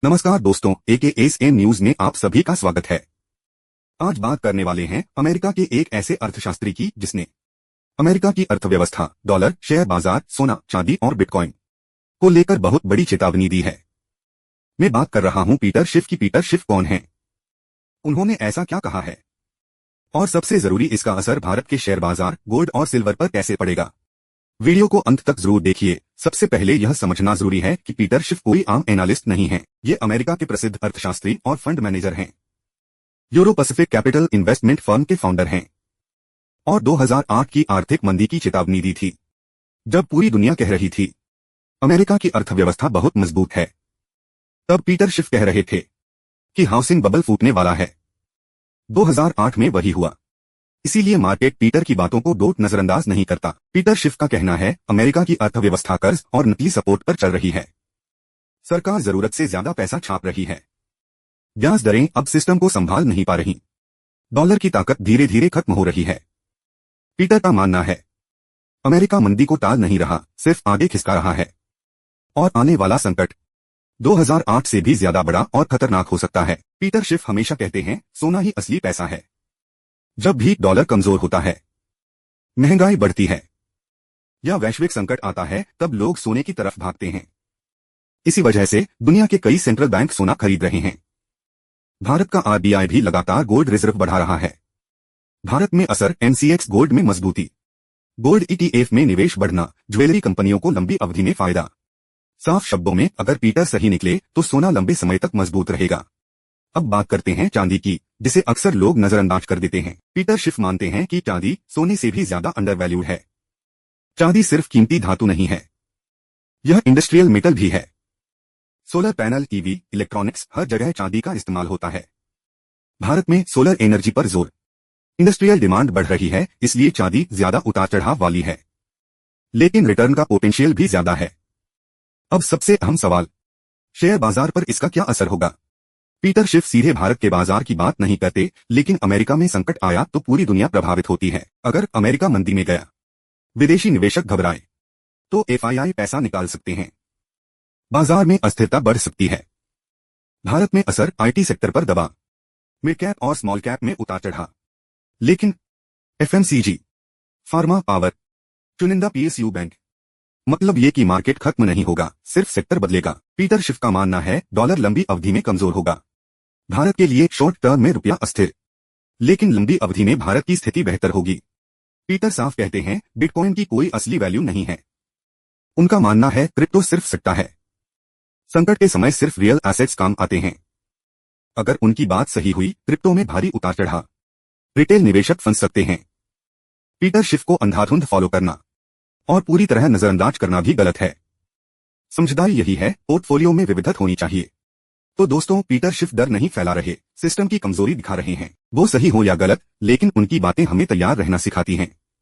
नमस्कार दोस्तों, AKSN news में आप सभी का स्वागत है। आज बात करने वाले हैं अमेरिका के एक ऐसे अर्थशास्त्री की जिसने अमेरिका की अर्थव्यवस्था, डॉलर, शेयर बाजार, सोना, चांदी और बिटकॉइन को लेकर बहुत बड़ी चेतावनी दी है। मैं बात कर रहा हूं पीटर शिफ की। पीटर शिफ कौन है, उन्होंने ऐसा क्या कहा है और सबसे जरूरी इसका असर भारत के शेयर बाजार, गोल्ड और सिल्वर पर कैसे पड़ेगा। वीडियो को अंत तक जरूर देखिए। सबसे पहले यह समझना जरूरी है कि पीटर शिफ कोई आम एनालिस्ट नहीं है। ये अमेरिका के प्रसिद्ध अर्थशास्त्री और फंड मैनेजर हैं। Euro Pacific capital investment firm के फाउंडर हैं और 2008 की आर्थिक मंदी की चेतावनी दी थी, जब पूरी दुनिया कह रही थी अमेरिका की अर्थव्यवस्था बहुत मजबूत है। तब पीटर शिफ कह रहे थे कि हाउसिंग बबल फूटने वाला है। 2008 में वही हुआ। इसीलिए मार्केट पीटर की बातों को नजरअंदाज नहीं करता। पीटर शिफ का कहना है अमेरिका की अर्थव्यवस्था कर्ज और नकली सपोर्ट पर चल रही है। सरकार जरूरत से ज्यादा पैसा छाप रही है। ब्याज दरें अब सिस्टम को संभाल नहीं पा रही। डॉलर की ताकत धीरे धीरे खत्म हो रही है। पीटर का मानना है अमेरिका मंदी को टाल नहीं रहा, सिर्फ आगे खिसका रहा है और आने वाला संकट 2008 से भी ज्यादा बड़ा और खतरनाक हो सकता है। पीटर शिफ हमेशा कहते हैं सोना ही असली पैसा है। जब भी डॉलर कमजोर होता है, महंगाई बढ़ती है या वैश्विक संकट आता है, तब लोग सोने की तरफ भागते हैं। इसी वजह से दुनिया के कई सेंट्रल बैंक सोना खरीद रहे हैं। भारत का RBI भी लगातार गोल्ड रिजर्व बढ़ा रहा है। भारत में असर MCX गोल्ड में मजबूती, गोल्ड ETF में निवेश बढ़ना, ज्वेलरी कंपनियों को लंबी अवधि में फायदा। साफ शब्दों में अगर पीटर सही निकले तो सोना लंबे समय तक मजबूत रहेगा। अब बात करते हैं चांदी की, जिसे अक्सर लोग नजरअंदाज कर देते हैं। पीटर शिफ मानते हैं कि चांदी सोने से भी ज्यादा अंडरवैल्यूड है। चांदी सिर्फ कीमती धातु नहीं है, यह इंडस्ट्रियल मेटल भी है। सोलर पैनल, टीवी, इलेक्ट्रॉनिक्स, हर जगह चांदी का इस्तेमाल होता है। भारत में सोलर एनर्जी पर जोर, इंडस्ट्रियल डिमांड बढ़ रही है, इसलिए चांदी ज्यादा उतार चढ़ाव वाली है, लेकिन रिटर्न का पोटेंशियल भी ज्यादा है। अब सबसे अहम सवाल, शेयर बाजार पर इसका क्या असर होगा। पीटर शिफ सीधे भारत के बाजार की बात नहीं करते, लेकिन अमेरिका में संकट आया तो पूरी दुनिया प्रभावित होती है। अगर अमेरिका मंदी में गया, विदेशी निवेशक घबराए, तो FII पैसा निकाल सकते हैं, बाजार में अस्थिरता बढ़ सकती है। भारत में असर IT सेक्टर पर दबा, मिड कैप और स्मॉल कैप में उतार चढ़ा, लेकिन FMCG, फार्मा, पावर, चुनिंदा PSU बैंक, मतलब ये कि मार्केट खत्म नहीं होगा, सिर्फ सेक्टर बदलेगा। पीटर शिफ का मानना है डॉलर लंबी अवधि में कमजोर होगा। भारत के लिए शॉर्ट टर्म में रुपया अस्थिर, लेकिन लंबी अवधि में भारत की स्थिति बेहतर होगी। पीटर साफ कहते हैं बिटकॉइन की कोई असली वैल्यू नहीं है। उनका मानना है क्रिप्टो सिर्फ सट्टा है। संकट के समय सिर्फ रियल एसेट्स काम आते हैं। अगर उनकी बात सही हुई, क्रिप्टो में भारी उतार चढ़ाव, रिटेल निवेशक फंस सकते हैं। पीटर शिफ को अंधाधुंध फॉलो करना और पूरी तरह नजरअंदाज करना भी गलत है। समझदारी यही है, पोर्टफोलियो में विविधता होनी चाहिए। तो दोस्तों, पीटर शिफ डर नहीं फैला रहे, सिस्टम की कमजोरी दिखा रहे हैं। वो सही हो या गलत, लेकिन उनकी बातें हमें तैयार रहना सिखाती हैं।